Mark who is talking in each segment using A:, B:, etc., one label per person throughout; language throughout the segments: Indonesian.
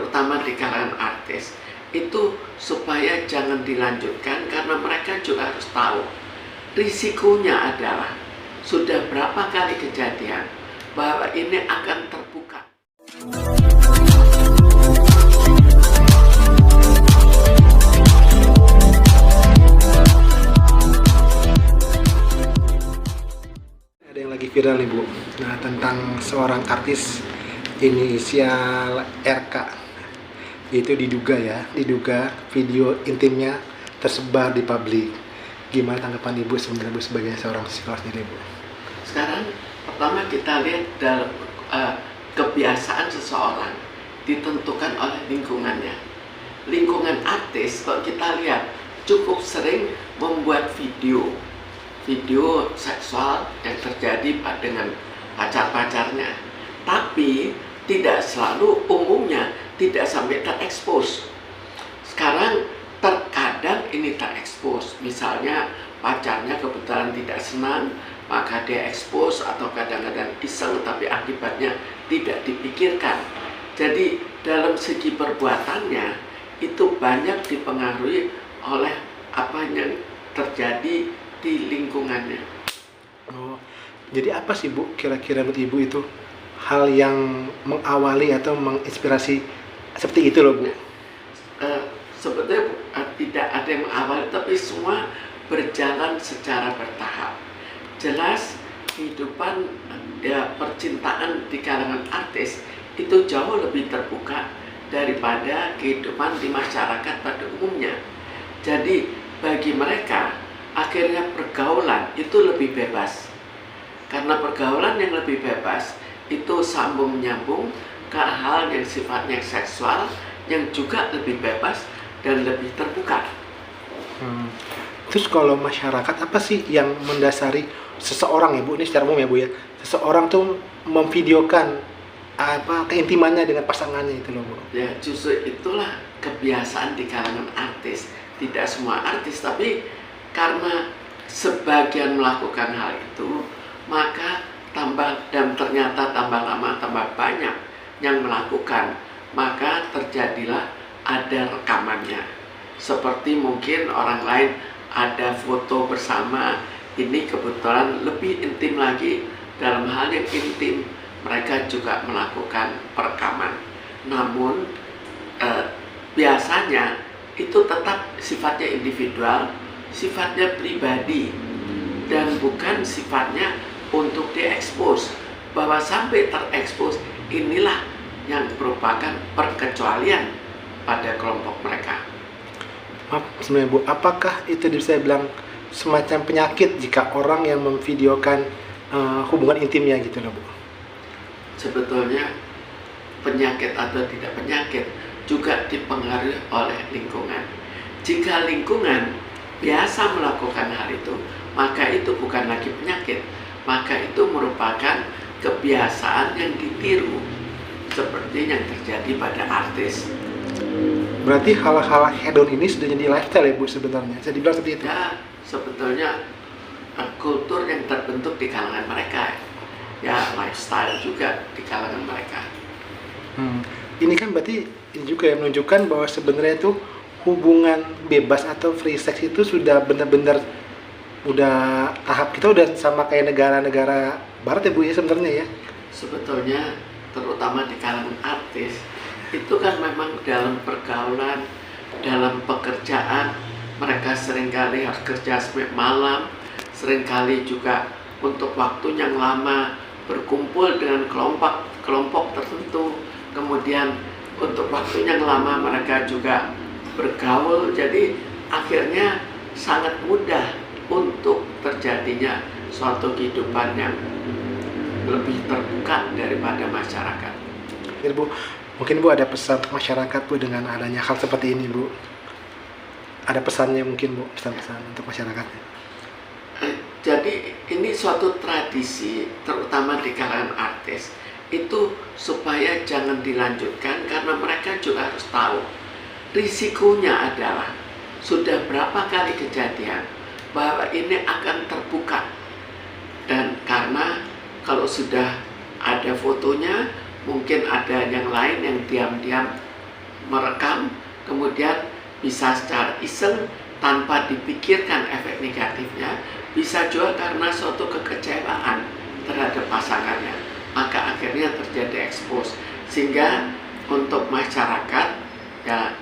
A: terutama di kalangan artis, itu supaya jangan dilanjutkan karena mereka juga harus tahu risikonya adalah sudah berapa kali kejadian bahwa ini akan terbuka.
B: Ada yang lagi viral nih Bu, nah tentang seorang artis inisial RK. Itu diduga video intimnya tersebar di publik. Gimana tanggapan Ibu sebenarnya Bu sebagai seorang psikolog sendiri Bu?
A: Sekarang pertama kita lihat dalam kebiasaan seseorang ditentukan oleh lingkungannya. Lingkungan artis kalau kita lihat cukup sering membuat video seksual yang terjadi dengan pacar-pacarnya, tapi tidak selalu, umumnya tidak sampai terekspos. Sekarang terkadang ini terekspos, misalnya pacarnya kebetulan tidak senang, maka dia ekspos, atau kadang-kadang iseng tapi akibatnya tidak dipikirkan. Jadi dalam segi perbuatannya itu banyak dipengaruhi oleh apa yang terjadi di lingkungannya.
B: Oh, jadi apa sih Bu kira-kira menurut Ibu itu hal yang mengawali atau menginspirasi seperti itu loh Bu?
A: Sebetulnya tidak ada yang mengawali, tapi semua berjalan secara bertahap. Jelas kehidupan percintaan di kalangan artis itu jauh lebih terbuka daripada kehidupan di masyarakat pada umumnya. Jadi bagi mereka akhirnya pergaulan itu lebih bebas. Karena pergaulan yang lebih bebas itu sambung menyambung ke hal yang sifatnya seksual yang juga lebih bebas dan lebih terbuka.
B: Terus kalau masyarakat apa sih yang mendasari seseorang ya Bu, ini secara umum ya Bu ya, seseorang tuh memvideokan keintimannya dengan pasangannya itu loh Bu?
A: Ya justru itulah kebiasaan di kalangan artis. Tidak semua artis, tapi karena sebagian melakukan hal itu, maka ternyata tambah lama tambah banyak yang melakukan, maka terjadilah ada rekamannya. Seperti mungkin orang lain ada foto bersama, ini kebetulan lebih intim lagi, dalam hal yang intim mereka juga melakukan perekaman. Namun biasanya itu tetap sifatnya individual, sifatnya pribadi, dan bukan sifatnya untuk diekspos. Bahwa sampai terekspos, inilah yang merupakan perkecualian pada kelompok mereka.
B: Maaf sebenarnya Bu, apakah itu bisa bilang semacam penyakit jika orang yang memvideokan hubungan intimnya gitu loh Bu?
A: Sebetulnya penyakit atau tidak penyakit juga dipengaruhi oleh lingkungan. Jika lingkungan biasa melakukan hal itu, maka itu bukan lagi penyakit, maka itu merupakan kebiasaan yang ditiru, seperti yang terjadi pada artis.
B: Berarti hal-hal hedon ini sudah jadi lifestyle ya Bu sebenarnya, bisa dibilang seperti itu?
A: Ya, sebetulnya kultur yang terbentuk di kalangan mereka, ya lifestyle juga di kalangan mereka.
B: Ini kan berarti ini juga yang menunjukkan bahwa sebenarnya itu hubungan bebas atau free sex itu sudah benar-benar udah tahap kita udah sama kayak negara-negara barat ya Bu ya sebenarnya ya?
A: Sebetulnya terutama di kalangan artis itu kan memang dalam pergaulan, dalam pekerjaan mereka seringkali harus kerja sampai malam, seringkali juga untuk waktu yang lama berkumpul dengan kelompok tertentu, kemudian untuk waktu yang lama mereka juga bergaul, jadi akhirnya sangat mudah untuk terjadinya suatu kehidupan yang lebih terbuka daripada masyarakat.
B: Jadi Bu, mungkin Bu ada pesan untuk masyarakat Bu dengan adanya hal seperti ini Bu? Ada pesannya mungkin Bu, pesan-pesan untuk masyarakatnya?
A: Jadi ini suatu tradisi terutama di kalangan artis itu supaya jangan dilanjutkan karena mereka juga harus tahu risikonya adalah sudah berapa kali kejadian bahwa ini akan terbuka, dan karena kalau sudah ada fotonya mungkin ada yang lain yang diam-diam merekam, kemudian bisa secara iseng tanpa dipikirkan efek negatifnya, bisa juga karena suatu kekecewaan terhadap pasangannya, maka akhirnya terjadi expose. Sehingga untuk masyarakat, ya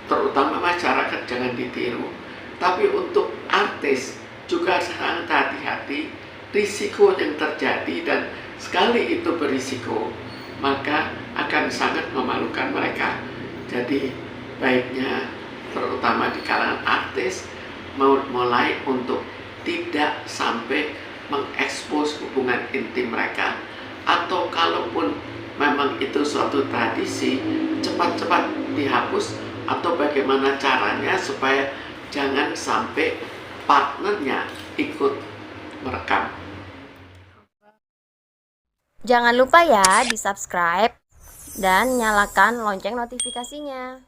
A: terutama masyarakat jangan ditiru, tapi untuk artis juga sangat hati-hati risiko yang terjadi, dan sekali itu berisiko maka akan sangat memalukan mereka. Jadi baiknya terutama di kalangan artis mulai untuk tidak sampai mengekspos hubungan intim mereka, atau kalaupun memang itu suatu tradisi, cepat-cepat dihapus, atau bagaimana caranya supaya jangan sampai partnernya ikut merekam.
C: Jangan lupa ya di subscribe dan nyalakan lonceng notifikasinya.